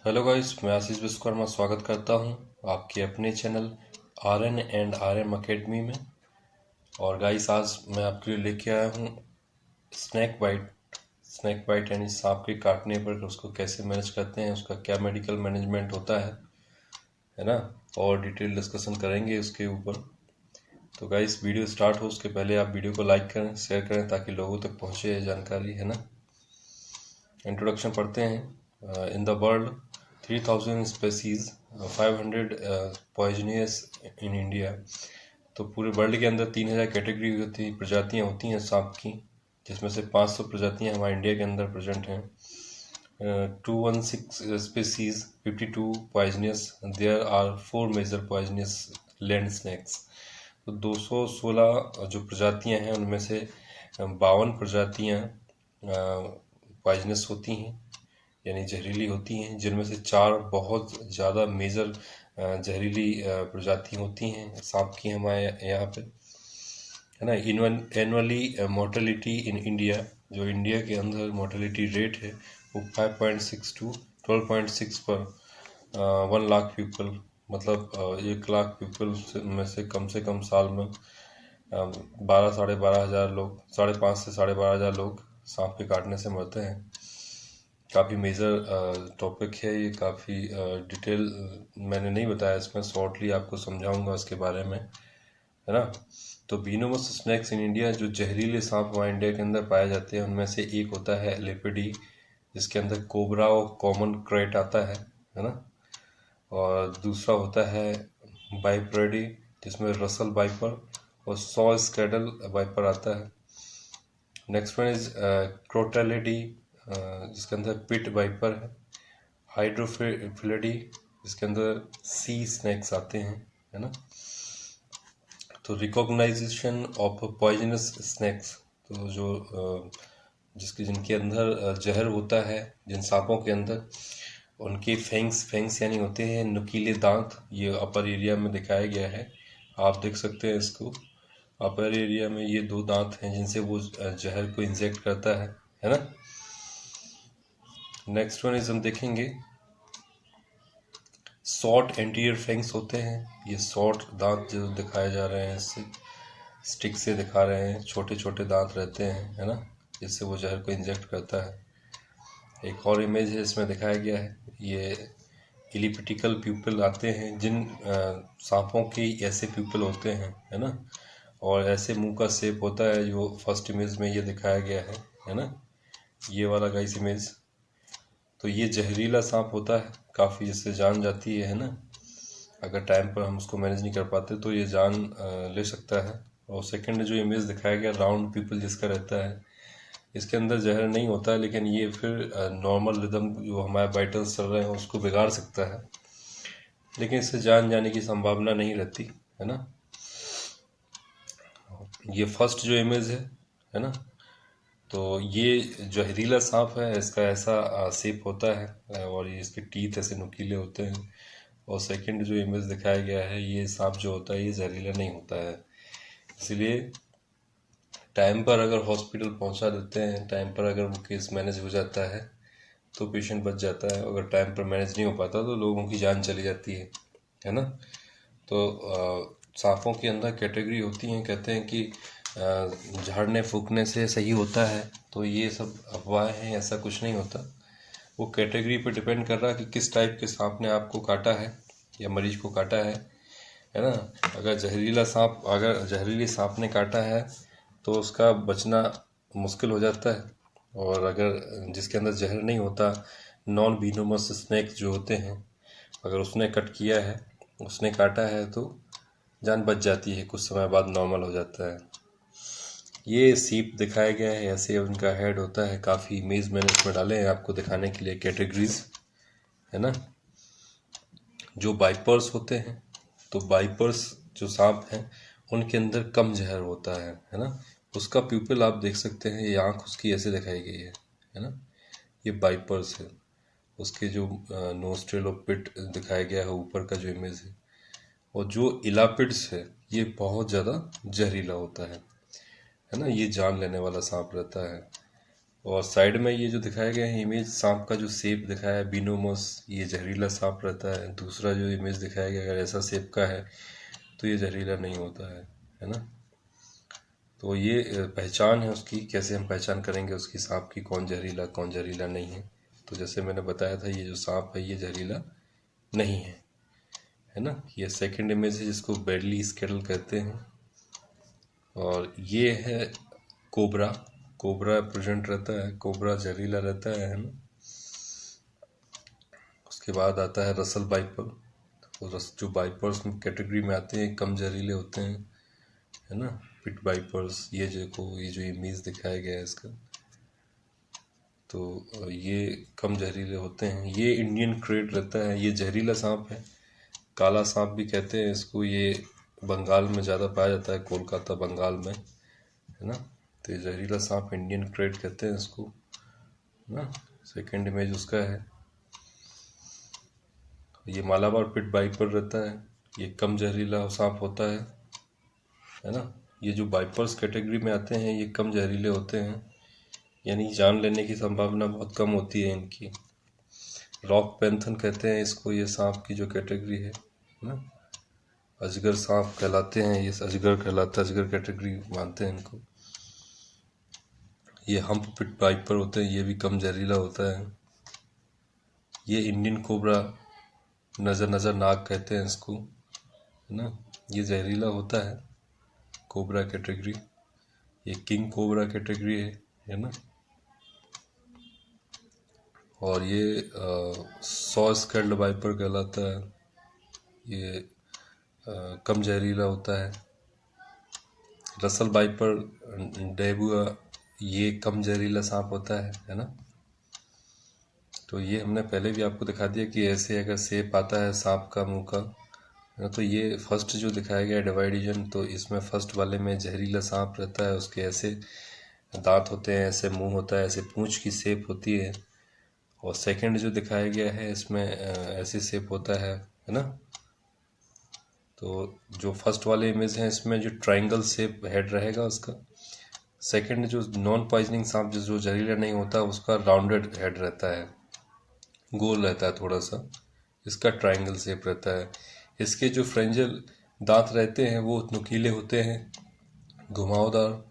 Hello guys, मैं आशीष विश्वकर्मा स्वागत करता हूं आपके अपने channel RN and RM academy में। और गाइस, आज मैं आपके लिए लेके आया हूं स्नैक बाइट यानी सांप के काटने पर उसको कैसे मैनेज करते हैं, उसका क्या मेडिकल मैनेजमेंट होता है ना। और डिटेल डिस्कशन करेंगे उसके ऊपर। तो गाइस, वीडियो स्टार्ट हो उसके पहले आप वीडियो को लाइक करें, शेयर करें ताकि लोगों तक पहुंचे ये जानकारी, है ना। इंट्रोडक्शन पढ़ते हैं। In the world 3000 species, 500 poisonous in India. तो पूरे वर्ल्ड के अंदर 3000 कैटेगरी होती प्रजातियां होती हैं सांप की, जिसमें से 500 प्रजातियां हमारे इंडिया के अंदर प्रेजेंट हैं। 216 species, 52 poisonous. There are 4 major poisonous land snakes. तो 216 जो प्रजातियां हैं उनमें से 52 प्रजातियां पॉइजनस होती हैं यानी जहरीली होती हैं, जिनमें से 4 बहुत ज़्यादा मेजर जहरीली प्रजाति होती हैं सांप की हमारे यहाँ पे, है ना। एनुअली मोर्टेलिटी इन इंडिया, जो इंडिया के अंदर मोर्टेलिटी रेट है वो 5.6 टू 12.6 पर 1 लाख पीपल, मतलब 1 लाख पीपल में से कम साल में 12 साढ़े 12 हज़ार लोग, 5.5 से 12.5 हज़ार लोग सांप के काटने से मरते हैं। काफ़ी मेजर टॉपिक है ये, काफ़ी डिटेल मैंने नहीं बताया इसमें, शॉर्टली आपको समझाऊंगा इसके बारे में, है ना। तो वेनोमस स्नैक्स इन इंडिया, जो जहरीले सांप हमारे इंडिया के अंदर पाए जाते हैं उनमें से एक होता है लेपिडी, जिसके अंदर कोबरा और कॉमन क्रेट आता है ना। और दूसरा होता है बाइप्रेडी, जिसमें रसल वाइपर और सॉ स्कैडल वाइपर आता है। नेक्स्ट वन इज क्रोटेलिडी, जिसके अंदर पिट वाइपर है। हाइड्रोफिलिडी, जिसके अंदर सी स्नैक्स आते हैं, है ना। तो रिकॉग्नाइजेशन ऑफ पॉइजनस स्नैक्स, तो जो जिनके अंदर जहर होता है, जिन सांपों के अंदर, उनके फैंग्स यानी होते हैं नुकीले दांत। ये अपर एरिया में दिखाया गया है, आप देख सकते हैं इसको। अपर एरिया में ये 2 दांत हैं जिनसे वो जहर को इंजेक्ट करता है ना। नेक्स्ट वन इज हम देखेंगे शॉर्ट एंटीरियर फैंग्स होते हैं। ये शॉर्ट दांत जो दिखाए जा रहे हैं, इससे स्टिक से दिखा रहे हैं, छोटे छोटे दांत रहते हैं, है ना, जिससे वो जहर को इंजेक्ट करता है। एक और इमेज है, इसमें दिखाया गया है, ये इलिप्टिकल प्यूपल आते हैं, जिन सांपों के ऐसे प्यूपल होते हैं, है ना। और ऐसे मुंह का शेप होता है, जो फर्स्ट इमेज में ये दिखाया गया है ना, ये वाला गाइस इमेज। तो ये जहरीला सांप होता है, काफ़ी जिससे जान जाती है ना। अगर टाइम पर हम उसको मैनेज नहीं कर पाते तो ये जान ले सकता है। और सेकंड जो इमेज दिखाया गया राउंड पीपल जिसका रहता है, इसके अंदर जहर नहीं होता है, लेकिन ये फिर नॉर्मल रिदम जो हमारे वाइटल्स चल रहे हैं उसको बिगाड़ सकता है, लेकिन इससे जान जाने की संभावना नहीं रहती, है ना। ये फर्स्ट जो इमेज है ना, तो ये जहरीला सांप है, इसका ऐसा शेप होता है और ये इसके टीथ ऐसे नुकीले होते हैं। और सेकंड जो इमेज दिखाया गया है, ये सांप जो होता है ये जहरीला नहीं होता है। इसलिए टाइम पर अगर हॉस्पिटल पहुंचा देते हैं, टाइम पर अगर वो केस मैनेज हो जाता है तो पेशेंट बच जाता है। अगर टाइम पर मैनेज नहीं हो पाता तो लोगों की जान चली जाती है ना। तो सांपों के अंदर कैटेगरी होती हैं, कहते हैं कि झाड़ने फूकने से सही होता है, तो ये सब अफवाह हैं, ऐसा कुछ नहीं होता। वो कैटेगरी पर डिपेंड कर रहा है कि किस टाइप के सांप ने आपको काटा है या मरीज को काटा है ना। अगर जहरीली सांप ने काटा है तो उसका बचना मुश्किल हो जाता है। और अगर जिसके अंदर जहर नहीं होता, नॉन वेनोमस स्नैक्स जो होते हैं, अगर उसने कट किया है, उसने काटा है, तो जान बच जाती है, कुछ समय बाद नॉर्मल हो जाता है। ये सीप दिखाया गया है, ऐसे उनका हेड होता है। काफ़ी इमेज मैंने इसमें डाले हैं आपको दिखाने के लिए, कैटेगरीज, है ना। जो बाइपर्स होते हैं, तो बाइपर्स जो सांप हैं उनके अंदर कम जहर होता है ना। उसका प्यूपिल आप देख सकते हैं, ये आँख उसकी ऐसे दिखाई गई है ना। ये बाइपर्स है। उसके जो नोस्ट्रिल और पिट दिखाया गया है, ऊपर का जो इमेज है। और जो इलापिड्स है ये बहुत ज़्यादा जहरीला होता है ना। ये जान लेने वाला सांप रहता है। और साइड में ये जो दिखाया गया है इमेज, सांप का जो शेप दिखाया है बिनोमस, ये जहरीला सांप रहता है। दूसरा जो इमेज दिखाया गया अगर ऐसा शेप का है तो ये जहरीला नहीं होता है ना। तो ये पहचान है उसकी, कैसे हम पहचान करेंगे उसकी सांप की, कौन जहरीला नहीं है। तो जैसे मैंने बताया था ये जो सांप है ये जहरीला नहीं है ना। ये सेकंड इमेज है जिसको बेडली स्केटल कहते हैं। और ये है कोबरा, कोबरा प्रेजेंट रहता है, कोबरा जहरीला रहता है ना। उसके बाद आता है रसल बाइपर। तो जो बाइपर्स कैटेगरी में आते हैं कम जहरीले होते हैं, है ना। पिट बाइपर्स, ये जो इमेज दिखाया गया है इसका, तो ये कम जहरीले होते हैं। ये इंडियन क्रेट रहता है, ये जहरीला सांप है, काला सांप भी कहते हैं इसको। ये बंगाल में ज़्यादा पाया जाता है, कोलकाता बंगाल में, है ना। तो ये जहरीला सांप इंडियन क्रेट कहते हैं इसको, है ना। सेकेंड इमेज उसका है। ये मालाबार पिट बाइपर रहता है, ये कम जहरीला सांप होता है ना। ये जो बाइपर्स कैटेगरी में आते हैं ये कम जहरीले होते हैं, यानी जान लेने की संभावना बहुत कम होती है इनकी। रॉक पैंथन कहते हैं इसको, ये सांप की जो कैटेगरी है ना। अजगर सांप कहलाते हैं ये, अजगर कहलाता है, अजगर कैटेगरी मानते हैं इनको। ये हम्प पिट बाइपर होते हैं, ये भी कम जहरीला होता है। ये इंडियन कोबरा, नज़र नाग कहते हैं इसको, है ना। ये जहरीला होता है, कोबरा कैटेगरी। ये किंग कोबरा कैटेगरी है ना। और ये 100 स्केल्ड वाइपर कहलाता है, ये कम जहरीला होता है। रसल वाइपर डेबुआ, ये कम जहरीला सांप होता है ना। तो ये हमने पहले भी आपको दिखा दिया कि ऐसे अगर शेप आता है सांप का मुंह का, तो ये फर्स्ट जो दिखाया गया डिवाइडेशन, तो इसमें फर्स्ट वाले में जहरीला सांप रहता है, उसके ऐसे दांत होते हैं, ऐसे मुंह होता है, ऐसे पूंछ की शेप होती है। और सेकंड जो दिखाया गया है इसमें ऐसे शेप होता है ना। तो जो फर्स्ट वाले इमेज हैं इसमें जो ट्रायंगल शेप हेड रहेगा उसका। सेकंड जो नॉन पॉइजनिंग सांप जो जहरीला नहीं होता उसका राउंडेड हेड रहता है, गोल रहता है थोड़ा सा, इसका ट्रायंगल शेप रहता है। इसके जो फ्रेंजल दांत रहते हैं वो नुकीले होते हैं, घुमावदार।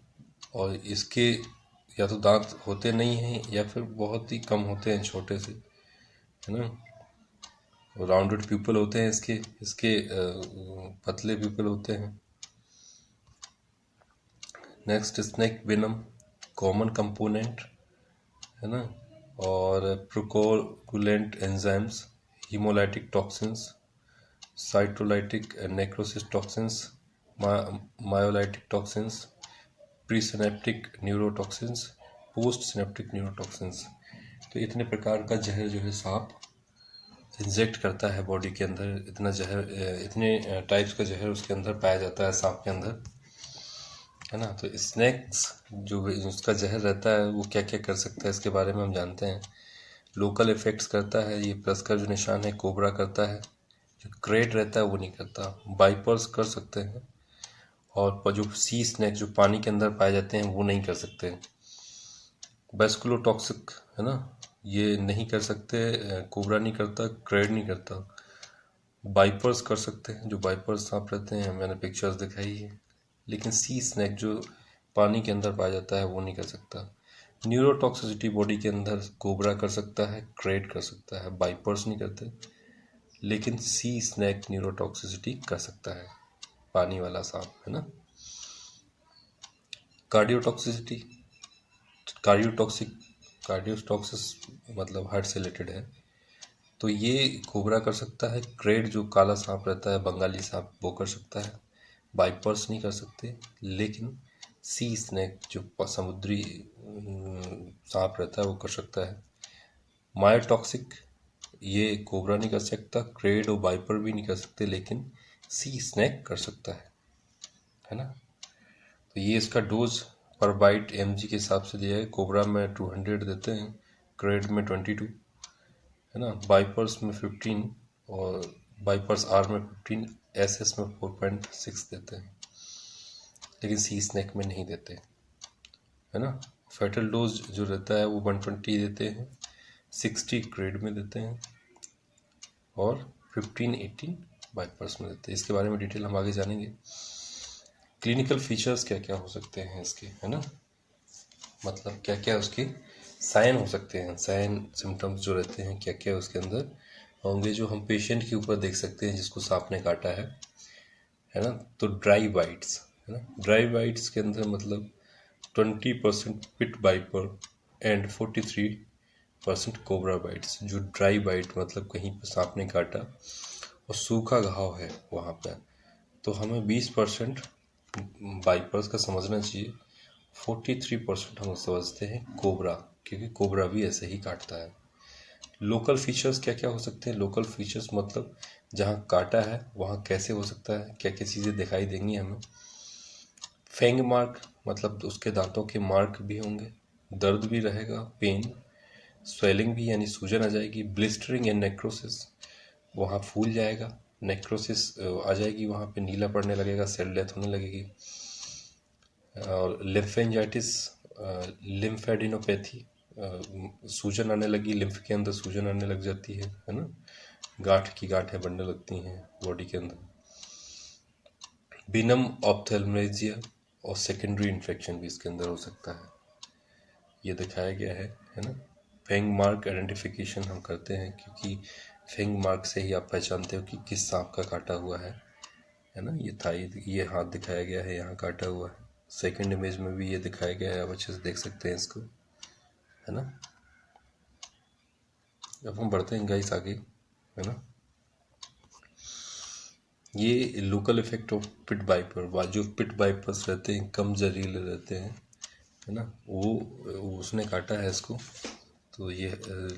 और इसके या तो दांत होते नहीं हैं या फिर बहुत ही कम होते हैं, छोटे से, है ना। राउंडेड प्यूपल होते हैं इसके इसके पतले प्यूपल होते हैं। Next snake venom, common component, है ना। और procoagulant enzymes, haemolytic toxins, cytolytic necrosis toxins, myolytic toxins, pre synaptic neurotoxins, post synaptic neurotoxins. तो इतने प्रकार का जहर जो है सांप इंजेक्ट करता है बॉडी के अंदर। इतने टाइप्स का जहर उसके अंदर पाया जाता है सांप के अंदर, है ना। तो स्नेक्स जो उसका जहर रहता है वो क्या क्या कर सकता है इसके बारे में हम जानते हैं। लोकल इफेक्ट्स करता है, ये प्लस का जो निशान है कोबरा करता है, जो क्रेट रहता है वो नहीं करता। बाइपर्स कर सकते हैं, और जो सी स्नेक जो पानी के अंदर पाए जाते हैं वो नहीं कर सकते। वेस्कुलोटॉक्सिक, है ना, ये नहीं कर सकते, कोबरा नहीं करता, क्रेट नहीं करता। बाइपर्स कर सकते हैं, जो बाइपर्स सांप रहते हैं, मैंने पिक्चर्स दिखाई है। लेकिन सी स्नेक जो पानी के अंदर पाया जाता है वो नहीं कर सकता। न्यूरोटॉक्सिसिटी बॉडी के अंदर कोबरा कर सकता है, क्रेट कर सकता है, बाइपर्स नहीं करते। लेकिन सी स्नेक न्यूरोटॉक्सिसिटी कर सकता है, पानी वाला सांप, है ना। कार्डियोटॉक्सिसिटी, कार्डियोटॉक्सिस मतलब हार्ट से रिलेटेड है, तो ये कोबरा कर सकता है। क्रेट जो काला सांप रहता है, बंगाली सांप, वो कर सकता है। बाइपर्स नहीं कर सकते। लेकिन सी स्नेक जो समुद्री सांप रहता है वो कर सकता है। मायोटॉक्सिक, ये कोबरा नहीं कर सकता, क्रेट और बाइपर भी नहीं कर सकते, लेकिन सी स्नेक कर सकता है ना। तो ये इसका डोज पर बाइट mg के हिसाब से दिया है। कोबरा में 200 देते हैं, क्रेट में 22, है ना। बाइपर्स में 15 और बाइपर्स आर में 15, एसएस में 4.6 देते हैं, लेकिन सी स्नेक में नहीं देते, है ना। फेटल डोज जो रहता है वो 120 देते हैं, 60 ग्रेड में देते हैं और 15-18 बाइपर्स में देते हैं। इसके बारे में डिटेल हम आगे जानेंगे। क्लिनिकल फीचर्स क्या क्या हो सकते हैं इसके, है ना, मतलब क्या क्या उसके साइन हो सकते हैं, साइन सिम्टम्स जो रहते हैं क्या क्या उसके अंदर होंगे, जो हम पेशेंट के ऊपर देख सकते हैं जिसको सांप ने काटा है ना। तो ड्राई बाइट्स, है ना, ड्राई बाइट्स के अंदर मतलब 20% पिट बाइपर एंड 43% कोबरा बाइट्स। जो ड्राई बाइट मतलब कहीं पर सांप ने काटा और सूखा घाव है वहाँ पर, तो हमें 20% बाइपर्स का समझना चाहिए, 43% हम समझते हैं कोबरा, क्योंकि कोबरा भी ऐसे ही काटता है। लोकल फीचर्स क्या क्या हो सकते हैं? लोकल फीचर्स मतलब जहाँ काटा है वहाँ कैसे हो सकता है, क्या क्या चीज़ें दिखाई देंगी हमें। फैंग मार्क मतलब उसके दांतों के मार्क भी होंगे, दर्द भी रहेगा, पेन, स्वेलिंग भी यानी सूजन आ जाएगी, ब्लिस्टरिंग एंड नेक्रोसिस, वहाँ फूल जाएगा, नेक्रोसिस आ जाएगी, वहाँ पे नीला पड़ने लगेगा, सेल डेथ होने लगेगी। और लिम्फेंजाइटिस, लिम्फेडिनोपैथी, सूजन आने लगी, लिम्फ के अंदर सूजन आने लग जाती है ना, गांठ की गांठें बढ़ने लगती हैं बॉडी के अंदर। बिनम ऑप्थेल्मेजिया और सेकेंडरी इन्फेक्शन भी इसके अंदर हो सकता है, ये दिखाया गया है ना। फैंग मार्क आइडेंटिफिकेशन हम करते हैं, क्योंकि फैंग मार्क से ही आप पहचानते हो कि किस सांप का काटा हुआ है ना। ये थाई, ये हाथ दिखाया गया है, यहाँ काटा हुआ है। सेकंड इमेज में भी ये दिखाया गया है, आप अच्छे से देख सकते हैं इसको, है ना। अब हम बढ़ते हैं गाइस आगे, है ना। ये local effect of pit viper, जो पिट बाइपर्स रहते हैं कम जहरीले रहते हैं, है ना, वो उसने काटा है इसको, तो ये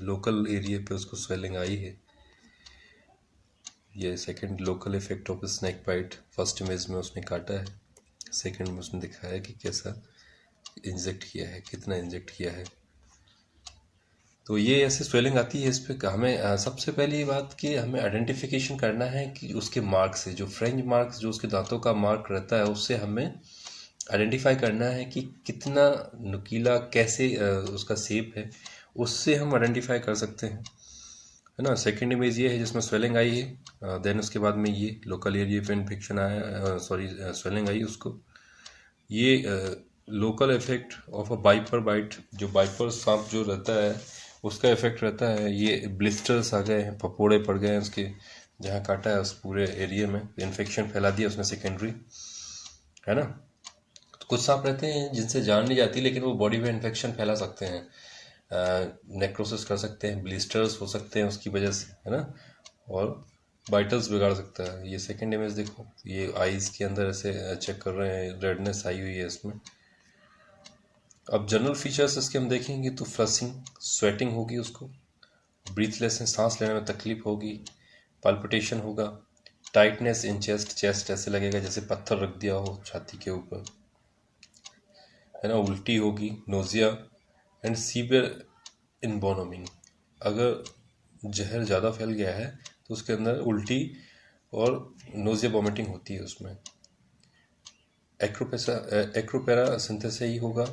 लोकल एरिया पे उसको स्वेलिंग आई है। ये second local effect of snake bite, first image में उसने काटा है, सेकंड में उसने दिखाया कि कैसा इंजेक्ट किया है, कितना इंजेक्ट किया है। तो ये ऐसे स्वेलिंग आती है इस पे। हमें सबसे पहली बात कि हमें आइडेंटिफिकेशन करना है कि उसके मार्क से, जो फ्रेंच मार्क्स जो उसके दांतों का मार्क रहता है, उससे हमें आइडेंटिफाई करना है कि कितना नुकीला, कैसे उसका शेप है, उससे हम आइडेंटिफाई कर सकते हैं, है ना। सेकंड इमेज ये है जिसमें स्वेलिंग आई है, देन उसके बाद में ये लोकल एरिया पे इन्फेक्शन आया, सॉरी स्वेलिंग आई उसको। ये local effect of a viper bite, जो बाइपर सांप जो रहता है उसका इफेक्ट रहता है। ये ब्लिस्टर्स आ गए हैं, पपोड़े पड़ गए हैं उसके, जहाँ काटा है उस पूरे एरिया में इन्फेक्शन फैला दिया उसने, सेकेंडरी, है ना। तो कुछ सांप रहते हैं जिनसे जान नहीं जाती, लेकिन वो बॉडी में इन्फेक्शन फैला सकते हैं, नेक्रोसिस कर सकते हैं, ब्लिस्टर्स हो सकते हैं उसकी वजह से, है ना, और बाइटल्स बिगाड़ सकता है। ये सेकंड इमेज देखो, ये आईज के अंदर ऐसे चेक कर रहे हैं, रेडनेस आई हुई है इसमें। अब जनरल फीचर्स इसके हम देखेंगे तो फ्लसिंग, स्वेटिंग होगी उसको, ब्रीथलेसनेस, सांस लेने में तकलीफ होगी, पाल्पिटेशन होगा, टाइटनेस इन चेस्ट, चेस्ट ऐसे लगेगा जैसे पत्थर रख दिया हो छाती के ऊपर, है ना, उल्टी होगी, नोजिया एंड सीवियर इनबोनोमिंग। अगर जहर ज़्यादा फैल गया है तो उसके अंदर उल्टी और नोजिया वॉमिटिंग होती है उसमें। एक्रोपेरा सिंथेसिस होगा,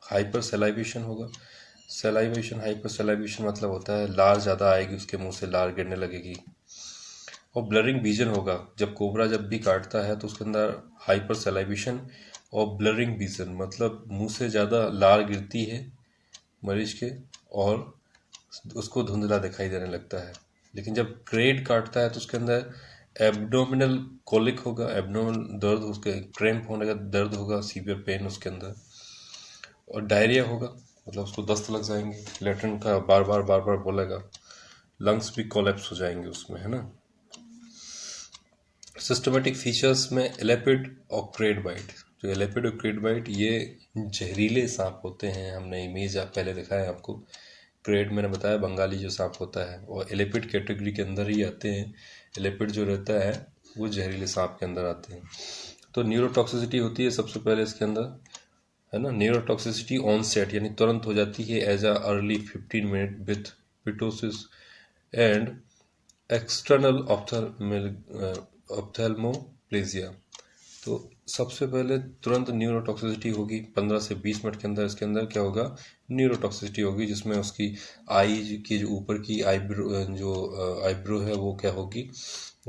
हाइपर सेलाइवेशन होगा। सेलाइवेशन, हाइपर सेलाइवेशन मतलब होता है लार ज़्यादा आएगी, उसके मुंह से लार गिरने लगेगी। और ब्लरिंग विजन होगा, जब कोबरा जब भी काटता है तो उसके अंदर हाइपर सेलाइवेशन और ब्लरिंग विजन, मतलब मुंह से ज़्यादा लार गिरती है मरीज के और उसको धुंधला दिखाई देने लगता है। लेकिन जब ग्रेड काटता है तो उसके अंदर एब्डोमिनल कोलिक होगा, एब्डोमिनल दर्द, उसके क्रैम्प होने का दर्द होगा, सीवियर पेन उसके अंदर, और डायरिया होगा, मतलब उसको दस्त लग जाएंगे, लेटरिन का बार बार बोलेगा, लंग्स भी कोलैप्स हो जाएंगे उसमें, है ना। सिस्टमेटिक फीचर्स में एलेपिड और क्रेड बाइट, जो एलेपिड और क्रेड बाइट ये जहरीले सांप होते हैं, हमने इमेज आप पहले दिखाया आपको। क्रेड मैंने बताया बंगाली जो सांप होता है, और एलेपिड कैटेगरी के अंदर ही आते हैं। एलेपिड जो रहता है वो जहरीले सांप के अंदर आते हैं। तो न्यूरोटॉक्सिसिटी होती है सबसे पहले इसके अंदर, है ना। न्यूरोटॉक्सिसिटी ऑन सेट यानी तुरंत हो जाती है, as a early 15 minute with ptosis and external ophthalmoplegia. तो सबसे पहले तुरंत न्यूरोटॉक्सिसिटी होगी 15 से 20 मिनट के अंदर। इसके अंदर क्या होगा, न्यूरोटॉक्सिसिटी होगी, जिसमें उसकी आई की जो ऊपर की आईब्रो है वो क्या होगी,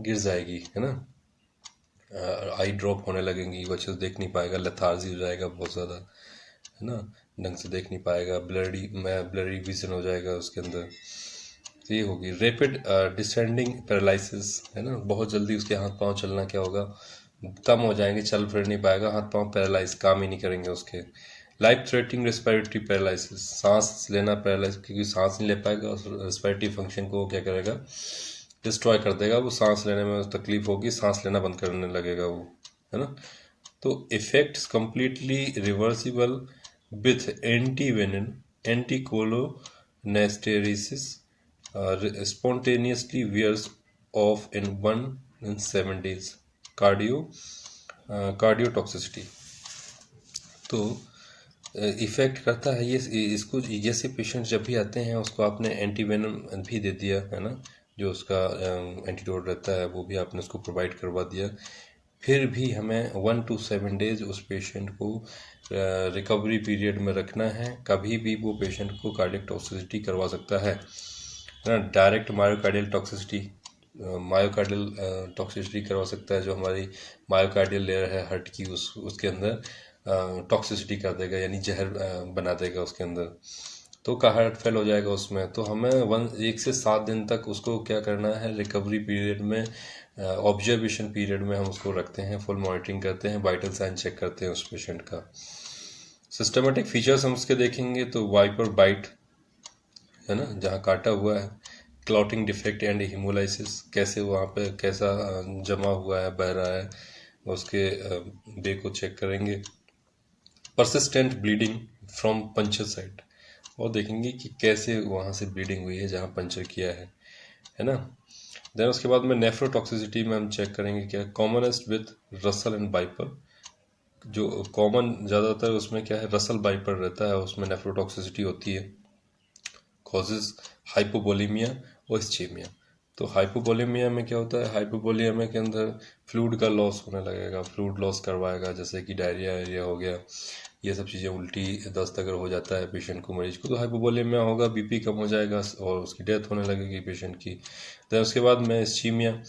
गिर जाएगी, है ना। आई ड्रॉप होने लगेंगी, बच्चे देख नहीं पाएगा, लेथार्जी हो जाएगा बहुत ज़्यादा, है ना, ढंग से देख नहीं पाएगा, ब्लरी विजन हो जाएगा उसके अंदर। तो ये होगी रैपिड डिसेंडिंग पैरालिसिस, है ना, बहुत जल्दी उसके हाथ पांव चलना क्या होगा, कम हो जाएंगे, चल फिर नहीं पाएगा, हाथ पांव पैरालाइज, काम ही नहीं करेंगे उसके। लाइफ थ्रेटनिंग रेस्पिरेटरी पैरालिसिस, सांस लेना पैरालाइज, क्योंकि सांस नहीं ले पाएगा और रेस्पिरेटरी फंक्शन को क्या करेगा, डिस्ट्रॉय कर देगा, वो सांस लेने में तकलीफ होगी, सांस लेना बंद करने लगेगा वो, है ना। तो effects completely reversible with antivenin anticholinesterases spontaneously wears off in 7 days. Cardiotoxicity तो इफेक्ट करता है ये, इसको जैसे पेशेंट जब भी आते हैं उसको आपने एंटीवेनम भी दे दिया, है ना, जो उसका एंटीडोट रहता है वो भी आपने उसको प्रोवाइड करवा दिया, फिर भी हमें 1 to 7 डेज उस पेशेंट को रिकवरी पीरियड में रखना है। कभी भी वो पेशेंट को कार्डियक टॉक्सिसिटी करवा सकता है ना। डायरेक्ट मायोकार्डियल टॉक्सिसिटी करवा सकता है, जो हमारी मायोकार्डियल लेयर है हार्ट की, उसके अंदर टॉक्सिसिटी कर देगा, यानी जहर बना देगा उसके अंदर, तो का हार्ट फेल हो जाएगा उसमें। तो हमें 1 से 7 दिन तक उसको क्या करना है, रिकवरी पीरियड में, ऑब्जर्वेशन पीरियड में हम उसको रखते हैं, फुल मॉनिटरिंग करते हैं, वाइटल साइन चेक करते हैं उस पेशेंट का। सिस्टमेटिक फीचर्स हम उसके देखेंगे तो वाइपर बाइट, है ना, जहाँ काटा हुआ है, क्लॉटिंग डिफेक्ट एंड हीमोलाइसिस, कैसे वहाँ पे कैसा जमा हुआ है, बह रहा है, उसके वे को चेक करेंगे। Persistent bleeding from puncture site, और देखेंगे कि कैसे वहाँ से ब्लीडिंग हुई है जहाँ पंचर किया है ना। देन उसके बाद में नेफ्रोटॉक्सिसिटी में हम चेक करेंगे क्या, commonest with Russell and viper, जो कॉमन ज़्यादातर उसमें क्या है, रसल वाइपर रहता है, उसमें नेफ्रोटॉक्सिसिटी होती है। कॉजेज हाइपोवोलेमिया और इस्चेमिया। तो हाइपोवोलेमिया में क्या होता है, हाइपोवोलेमिया के अंदर फ्लूइड का लॉस होने लगेगा, फ्लूइड लॉस करवाएगा, जैसे कि डायरिया हो गया, ये सब चीज़ें, उल्टी दस्त अगर हो जाता है पेशेंट को, मरीज को, तो हाइपोवोलेमिया होगा, बीपी कम हो जाएगा और उसकी डेथ होने लगेगी पेशेंट की। देन उसके बाद में इस्चीमिया,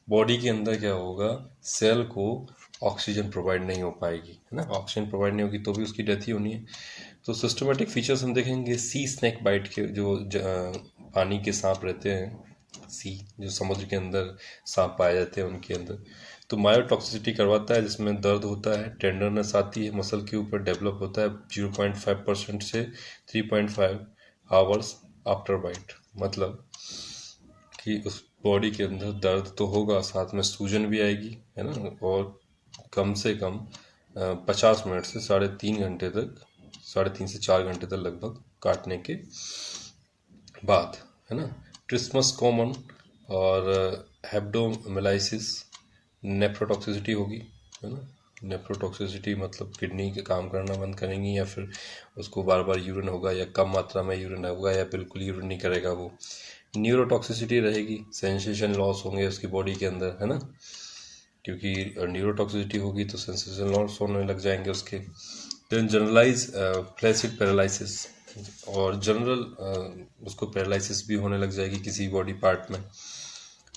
बॉडी के अंदर क्या होगा, सेल को ऑक्सीजन प्रोवाइड नहीं हो पाएगी, है ना, ऑक्सीजन प्रोवाइड नहीं होगी तो भी उसकी डेथ ही होनी है। तो सिस्टमेटिक फीचर्स हम देखेंगे, सी स्नेक बाइट के, जो पानी के सांप रहते हैं, सी जो समुद्र के अंदर सांप पाए जाते हैं उनके अंदर, तो मायोटॉक्सिसिटी करवाता है, जिसमें दर्द होता है, टेंडरनेस आती है, मसल के ऊपर डेवलप होता है 0.5% से 3.5 आवर्स आफ्टर बाइट, मतलब कि उस बॉडी के अंदर दर्द तो होगा, साथ में सूजन भी आएगी, है ना, और कम से कम 50 मिनट से 3.5 घंटे तक, 3.5 से 4 घंटे तक लगभग काटने के बाद, है ना। ट्रिस्मस कॉमन और हेब्डोमेलाइसिस, नेफ्रोटॉक्सिसिटी होगी, है ना। नेफ्रोटॉक्सिसिटी मतलब किडनी के काम करना बंद करेंगी, या फिर उसको बार बार यूरिन होगा, या कम मात्रा में यूरिन होगा, या बिल्कुल यूरिन नहीं करेगा वो। न्यूरोटॉक्सिसिटी रहेगी, सेंसेशन लॉस होंगे उसकी बॉडी के अंदर, है ना, क्योंकि न्यूरोटॉक्सिसिटी होगी तो सेंसेशन लॉस होने लग जाएंगे उसके। देन जनरलाइज फ्लैसिड पैरालिसिस, और जनरल उसको पैरालिसिस भी होने लग जाएगी किसी बॉडी पार्ट में, है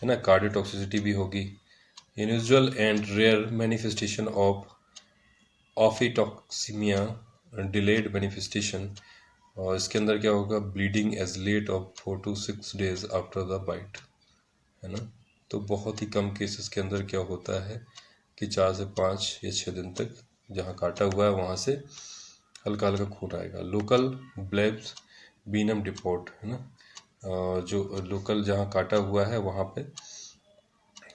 ना। कार्डियोटॉक्सिसिटी भी होगी। Usual and rare manifestation of ophitoxaemia, delayed manifestation, और इसके अंदर क्या होगा, bleeding as late of 4 to 6 days after the bite, है ना। तो बहुत ही कम केसेस के अंदर क्या होता है कि 4 से 5 या 6 दिन तक जहाँ काटा हुआ है वहाँ से हल्का हल्का खून आएगा। लोकल ब्लेब्स बीनम डिपोर्ट, है ना, जो लोकल जहाँ काटा हुआ है वहाँ पे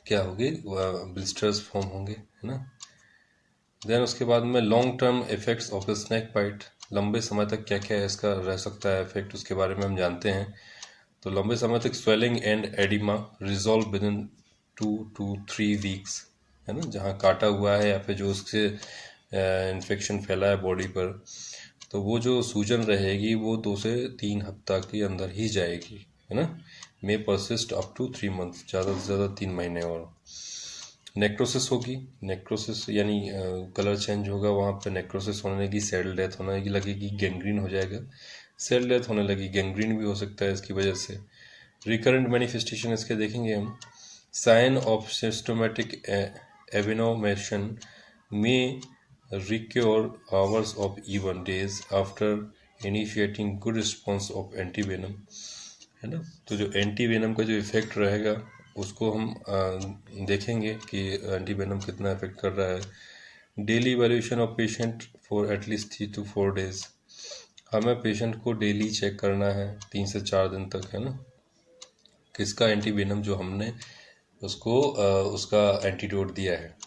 क्या होगी, ब्लिस्टर्स फॉर्म होंगे, है ना। देन उसके बाद में long term effects of the snake bite, लंबे समय तक क्या क्या इसका रह सकता है इफेक्ट, उसके बारे में हम जानते हैं। तो लंबे समय तक swelling and oedema resolve with in 2 to 3 weeks, है ना, जहाँ काटा हुआ है या फिर जो उससे इन्फेक्शन फैला है बॉडी पर, तो वो जो सूजन रहेगी वो 2 से 3 हफ्ता के अंदर ही जाएगी, है ना। मे परसिस्ट अप टू 3 months, ज़्यादा से ज़्यादा 3 महीने और। नेक्रोसिस होगी, नेक्रोसिस यानी कलर चेंज होगा, वहाँ पे नेक्रोसिस होने लगी, सेल डेथ होने लगेगी, गैंग्रीन हो जाएगा, सेल डेथ होने लगी, गैंग्रीन भी हो सकता है इसकी वजह से। रिकरेंट मैनिफेस्टेशन इसके देखेंगे हम। साइन ऑफ सिस्टमेटिक एवेनोमेशन में recur hours of even days after initiating good response of antivenom, है ना। तो जो एंटीवेनम का जो इफेक्ट रहेगा उसको हम देखेंगे कि एंटीवेनम कितना इफेक्ट कर रहा है। Daily evaluation of patient for at least 3 to 4 days, हमें पेशेंट को डेली चेक करना है 3 से 4 दिन तक, है ना, किसका एंटीवेनम जो हमने उसको उसका एंटीडोट दिया है।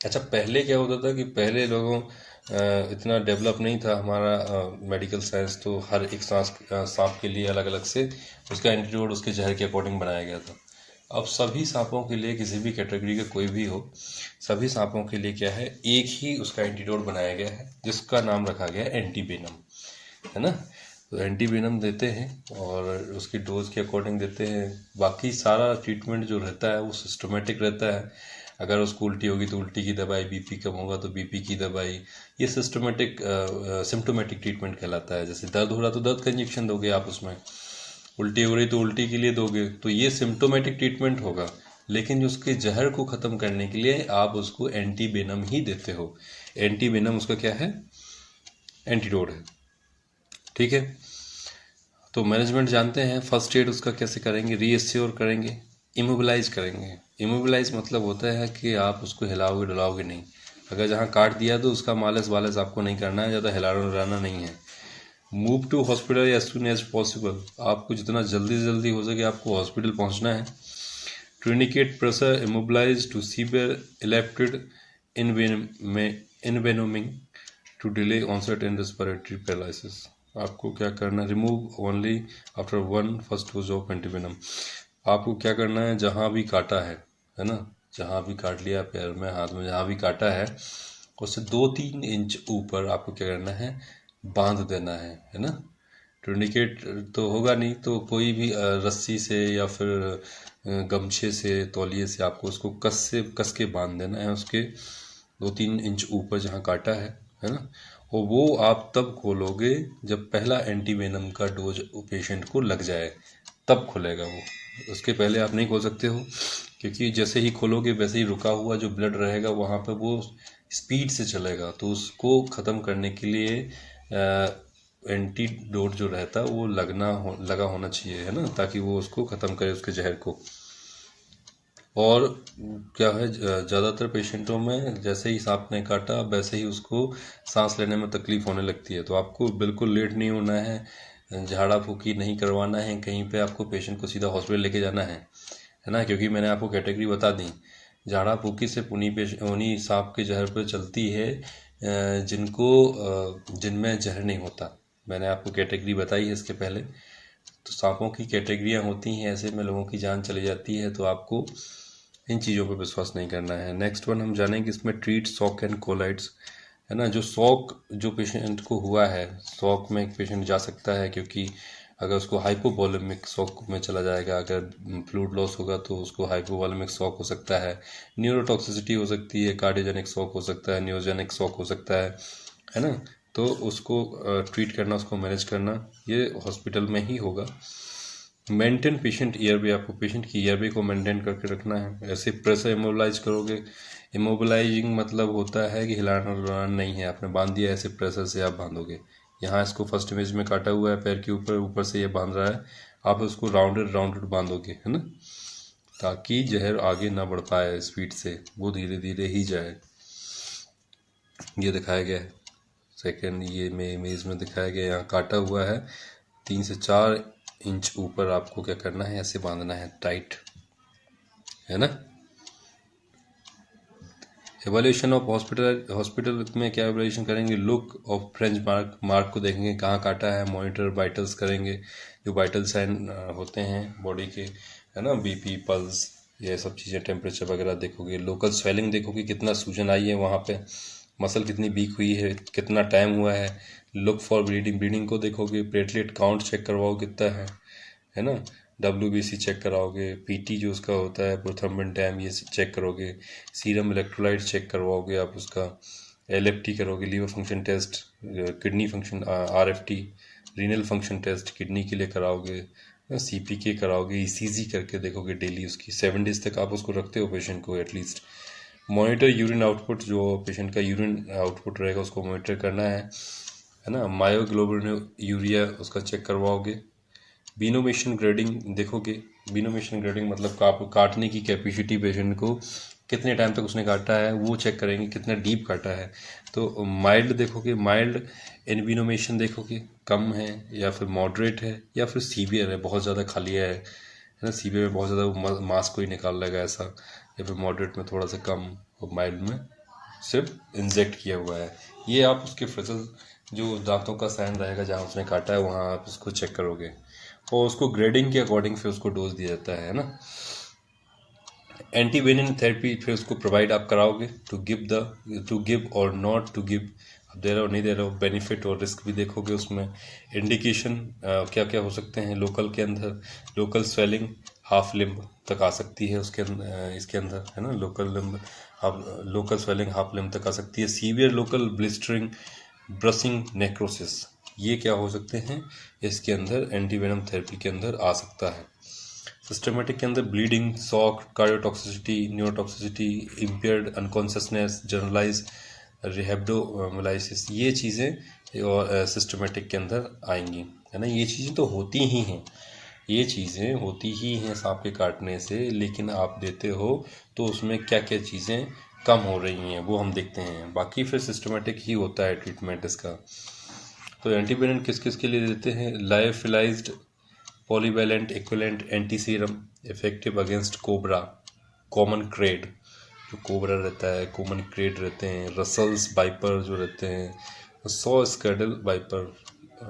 अच्छा, पहले क्या होता था कि पहले लोगों इतना डेवलप नहीं था हमारा मेडिकल साइंस, तो हर एक सांप के लिए अलग अलग से उसका एंटीडोट उसके जहर के अकॉर्डिंग बनाया गया था। अब सभी सांपों के लिए, किसी भी कैटेगरी का कोई भी हो, सभी सांपों के लिए क्या है, एक ही उसका एंटीडोट बनाया गया है जिसका नाम रखा गया है एंटीवेनम, है ना। तो एंटीवेनम देते हैं और उसकी डोज के अकॉर्डिंग देते हैं। बाकी सारा ट्रीटमेंट जो रहता है वो सिस्टमेटिक रहता है। अगर उसको उल्टी होगी तो उल्टी की दवाई, बीपी कम होगा तो बीपी की दवाई, ये सिस्टमेटिक सिम्टोमेटिक ट्रीटमेंट कहलाता है। जैसे दर्द हो रहा तो दर्द का इंजेक्शन दोगे आप, उसमें उल्टी हो रही तो उल्टी के लिए दोगे, तो ये सिम्टोमेटिक ट्रीटमेंट होगा। लेकिन उसके जहर को ख़त्म करने के लिए आप उसको एंटीवेनम ही देते हो। एंटीवेनम उसका क्या है, एंटीडोट है, ठीक है। तो मैनेजमेंट जानते हैं, फर्स्ट एड उसका कैसे करेंगे, रीएश्योर करेंगे, इमोबिलाइज करेंगे। इमोबिलाइज मतलब होता है कि आप उसको हिलाओगे डुलाओगे नहीं। अगर जहाँ काट दिया तो उसका मालिश वालिश आपको नहीं करना है, ज़्यादा हिलाना डुलाना नहीं है। Move to hospital as soon as possible, आपको जितना जल्दी से जल्दी हो सके आपको हॉस्पिटल पहुँचना है। Tourniquet pressure immobilise to severe elapid envenoming to delay onset in respiratory paralysis. आपको क्या करना, remove only after 1 first dose of antivenom. आपको क्या करना है, जहाँ भी काटा है ना, जहाँ भी काट लिया, पैर में, हाथ में, जहाँ भी काटा है उससे 2-3 इंच ऊपर आपको क्या करना है, बांध देना है ना। टूर्निकेट तो होगा नहीं तो कोई भी रस्सी से या फिर गमछे से, तौलिए से आपको उसको कस के बांध देना है उसके 2-3 इंच ऊपर जहाँ काटा है ना। और वो आप तब खोलोगे जब पहला एंटीवेनम का डोज पेशेंट को लग जाए, तब खुलेगा वो। उसके पहले आप नहीं खोल सकते हो, क्योंकि जैसे ही खोलोगे वैसे ही रुका हुआ जो ब्लड रहेगा वहाँ पे वो स्पीड से चलेगा। तो उसको ख़त्म करने के लिए एंटीडोट जो रहता है वो लगा होना चाहिए, है ना, ताकि वो उसको ख़त्म करे, उसके जहर को। और क्या है, ज़्यादातर पेशेंटों में जैसे ही सांप ने काटा वैसे ही उसको सांस लेने में तकलीफ़ होने लगती है। तो आपको बिल्कुल लेट नहीं होना है, झाड़ा फूकी नहीं करवाना है कहीं पे, आपको पेशेंट को सीधा हॉस्पिटल लेके जाना है ना। क्योंकि मैंने आपको कैटेगरी बता दी, झाड़ा फूकी से उन्हीं सांप के जहर पर चलती है जिनमें जहर नहीं होता। मैंने आपको कैटेगरी बताई है इसके पहले। तो सांपों की कैटेगरियाँ होती हैं, ऐसे में लोगों की जान चली जाती है। तो आपको इन चीज़ों पर विश्वास नहीं करना है। नेक्स्ट वन हम जानेंगे इसमें, ट्रीट शॉक एंड कोलाइड्स, है ना। जो शॉक जो पेशेंट को हुआ है, शॉक में एक पेशेंट जा सकता है, क्योंकि अगर उसको हाइपोवॉलेमिक शॉक में चला जाएगा, अगर फ्लूइड लॉस होगा तो उसको हाइपोवॉलेमिक शॉक हो सकता है, न्यूरोटॉक्सिसिटी हो सकती है, कार्डियोजेनिक शॉक हो सकता है, न्यूरोजेनिक शॉक हो सकता है ना। तो उसको ट्रीट करना, उसको मैनेज करना ये हॉस्पिटल में ही होगा। मेंटेन पेशेंट ईयरवे, आपको पेशेंट की ईयरवे को मेंटेन करके रखना है। ऐसे प्रेशर इमोबिलाइज करोगे, इमोबिलाइजिंग मतलब होता है कि हिलाना डुलाना नहीं है, आपने बांध दिया, ऐसे प्रेशर से आप बांधोगे। यहाँ इसको फर्स्ट इमेज में काटा हुआ है पैर के ऊपर, ऊपर से ये बांध रहा है, आप उसको राउंडेड बांधोगे, है ना, ताकि जहर आगे ना बढ़ पाए स्पीड से, वो धीरे धीरे ही जाए। ये दिखाया गया है सेकेंड ये में इमेज में दिखाया गया, यहाँ काटा हुआ है 3 से 4 इंच ऊपर आपको क्या करना है, ऐसे बांधना है टाइट, है ना। एवोल्यूशन ऑफ हॉस्पिटल में क्या एवोल्यूशन करेंगे, लुक ऑफ फ्रेंच मार्क को देखेंगे कहाँ काटा है, मॉनिटर वाइटल्स करेंगे, जो वाइटल साइन होते हैं बॉडी के, है ना, बीपी, पल्स, ये सब चीज़ें, टेम्परेचर वगैरह देखोगे, लोकल स्वेलिंग देखोगे, कितना सूजन आई है वहाँ पे, मसल कितनी वीक हुई है, कितना टाइम हुआ है। लुक फॉर ब्लीडिंग को देखोगे, प्लेटलेट काउंट चेक करवाओ कितना है ना। WBC चेक कराओगे, PT जो उसका होता है प्रोथ्रोम्बिन टाइम, ये चेक करोगे, सीरम इलेक्ट्रोलाइट चेक करवाओगे आप उसका, LFT करोगे, liver function test, kidney function RFT, renal function test kidney के लिए कराओगे, CPK कराओगे, ECG करके देखोगे डेली उसकी, 7 डेज तक आप उसको रखते हो पेशेंट को एटलीस्ट। मॉनिटर यूरिन आउटपुट, जो पेशेंट का यूरिन आउटपुट रहेगा उसको मॉनिटर करना है ना। मायोग्लोबिन यूरिया उसका चेक करवाओगे। बीनोमेशन ग्रेडिंग देखोगे, बीनोमेशन ग्रेडिंग मतलब काटने की कैपेसिटी पेशेंट को, कितने टाइम तक उसने काटा है वो चेक करेंगे, कितना डीप काटा है। तो माइल्ड देखोगे, माइल्ड एनविनोमेशन देखोगे, कम है या फिर मॉडरेट है या फिर सीवियर है, बहुत ज़्यादा खाली है ना, सीवियर में बहुत ज़्यादा मांस कोई निकाल लेगा ऐसा, या फिर मॉडरेट में थोड़ा सा कम और माइल्ड में सिर्फ इंजेक्ट किया हुआ है। ये आप उसके फ्रिजल जो दांतों का साइन रहेगा जहाँ उसने काटा है वहाँ आप उसको चेक करोगे, और उसको ग्रेडिंग के अकॉर्डिंग फिर उसको डोज दिया जाता है ना। एंटीवेनिन थेरेपी फिर उसको प्रोवाइड आप कराओगे, टू गिव और नॉट टू गिव, आप दे रहे हो नहीं दे रहे हो, बेनिफिट और रिस्क भी देखोगे उसमें। इंडिकेशन क्या क्या हो सकते हैं लोकल के अंदर, लोकल स्वेलिंग हाफ लिम्ब तक आ सकती है उसके अंदर, इसके अंदर है ना, लोकल स्वेलिंग हाफ लिम्ब तक आ सकती है। सीवियर लोकल ब्लिस्टरिंग, ब्रसिंग, नेक्रोसिस, ये क्या हो सकते हैं इसके अंदर, एंटीवेनम थेरेपी के अंदर आ सकता है। सिस्टमेटिक के अंदर bleeding, shock, cardiotoxicity, neurotoxicity, impaired unconsciousness, generalise rhabdomyolysis, ये चीज़ें और सिस्टमेटिक के अंदर आएंगी, है ना। ये चीज़ें तो होती ही हैं, ये चीज़ें होती ही हैं सांप के काटने से, लेकिन आप देते हो तो उसमें क्या क्या चीज़ें कम हो रही हैं वो हम देखते हैं, बाकी फिर सिस्टमेटिक ही होता है ट्रीटमेंट इसका। तो एंटीवेनम किस किस के लिए देते हैं, lyophilised polyvalent equivalent anti serum, effective against cobra, common krait, जो कोबरा रहता है, कॉमन क्रेड रहते हैं, रसल्स वाइपर जो रहते हैं, 100 स्कैडल वाइपर,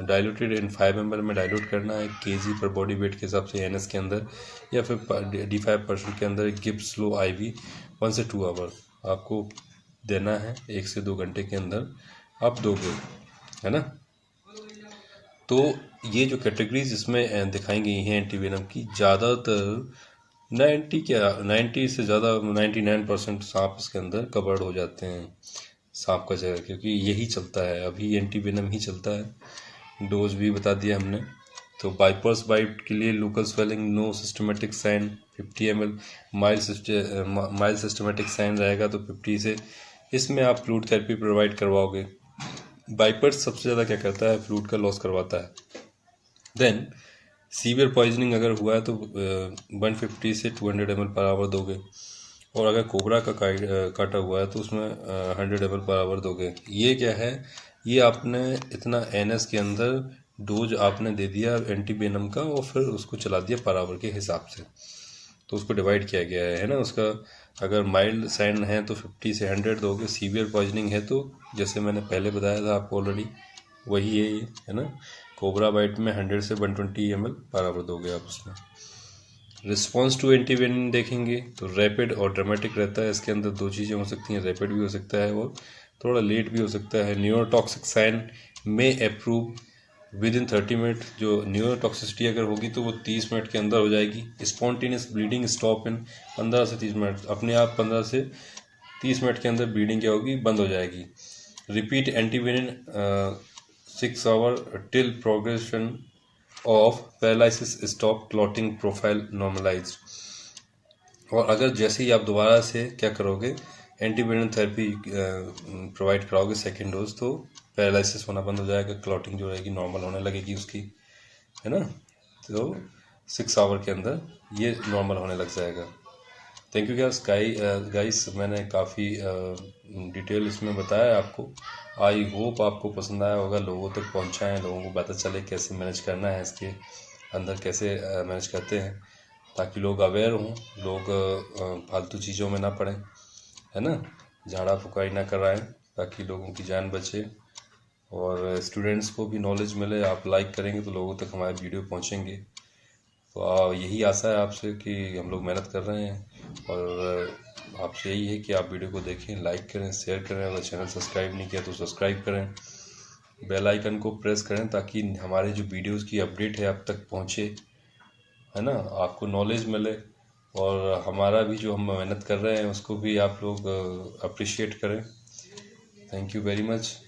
डाइल्यूटेड इन 5 ml में डाइल्यूट करना है kg पर बॉडी वेट के हिसाब से NS के अंदर, या फिर D5% के अंदर गिब्स स्लो IV 1 से 2 आवर आपको देना है, 1 से 2 घंटे के अंदर आप दोगे, है ना। तो ये जो कैटेगरीज इसमें दिखाई गई हैं एंटीवेनम की, ज़्यादातर 90 से ज़्यादा 99% सांप इसके अंदर कवर्ड हो जाते हैं, सांप का जहर, क्योंकि यही चलता है अभी, एंटीवेनम ही चलता है। डोज भी बता दिया हमने। तो बाइपर्स बाइट के लिए local swelling, no systematic sign 50 ml, mild systematic sign रहेगा तो 50 से, इसमें आप फ्लूइड थेरेपी प्रोवाइड करवाओगे। बाइपर्स सबसे ज़्यादा क्या करता है, फ्लूइड का लॉस करवाता है। देन सीवियर पॉइजनिंग अगर हुआ है तो 150 से 200 ml पर आवर दोगे, और अगर कोबरा का काटा हुआ है तो उसमें 100 ml पर आवर दोगे। ये क्या है, ये आपने इतना NS के अंदर डोज आपने दे दिया एंटीवेनम का, और फिर उसको चला दिया पर आवर के हिसाब से, तो उसको डिवाइड किया गया है ना उसका। अगर माइल्ड साइन है तो 50 से 100 दोगे, सीवियर पॉइजनिंग है तो जैसे मैंने पहले बताया था आपको ऑलरेडी, वही है ये, है ना। कोबरा बाइट में 100 से 120 ml पर आवर दोगे आप उसमें। रिस्पॉन्स टू एंटीवेनम देखेंगे तो रैपिड और ड्रामेटिक रहता है, इसके अंदर दो चीज़ें हो सकती हैं, रैपिड भी हो सकता है और थोड़ा लेट भी हो सकता है। न्यूरोटॉक्सिक साइन में अप्रूव विद इन 30 मिनट, जो न्यूरोटॉक्सिसिटी अगर होगी तो वो 30 मिनट के अंदर हो जाएगी। स्पॉन्टेनियस ब्लीडिंग स्टॉप इन 15 से 30 मिनट, अपने आप 15 से 30 मिनट के अंदर ब्लीडिंग क्या होगी, बंद हो जाएगी। Repeat antivenom 6 hour till progression of paralysis stop clotting profile normalized, और अगर जैसे ही आप दोबारा से क्या करोगे, एंटीवेनम थेरेपी प्रोवाइड कराओगे सेकेंड डोज, तो पैरालिसिस होना बंद हो जाएगा, क्लॉटिंग जो रहेगी नॉर्मल होने लगेगी उसकी, है ना। तो 6 आवर के अंदर ये नॉर्मल होने लग जाएगा। थैंक यू गाइस, मैंने काफ़ी डिटेल इसमें बताया आपको। आई होप आपको पसंद आया होगा, लोगों तक पहुंचाएं, लोगों को पता चले कैसे मैनेज करना है, इसके अंदर कैसे मैनेज करते हैं, ताकि लोग अवेयर हों, लोग फालतू चीज़ों में ना पड़ें, है ना, झाड़ा फुकाई ना कराएं, ताकि लोगों की जान बचे और स्टूडेंट्स को भी नॉलेज मिले। आप लाइक करेंगे तो लोगों तक हमारे वीडियो पहुंचेंगे। तो यही आशा है आपसे कि हम लोग मेहनत कर रहे हैं, और आपसे यही है कि आप वीडियो को देखें, लाइक करें, शेयर करें, अगर चैनल सब्सक्राइब नहीं किया तो सब्सक्राइब करें, बेल आइकन को प्रेस करें ताकि हमारे जो वीडियोस की अपडेट है आप तक पहुंचे, है ना, आपको नॉलेज मिले और हमारा भी जो हम मेहनत कर रहे हैं उसको भी आप लोग अप्रिशिएट करें। Thank you very much.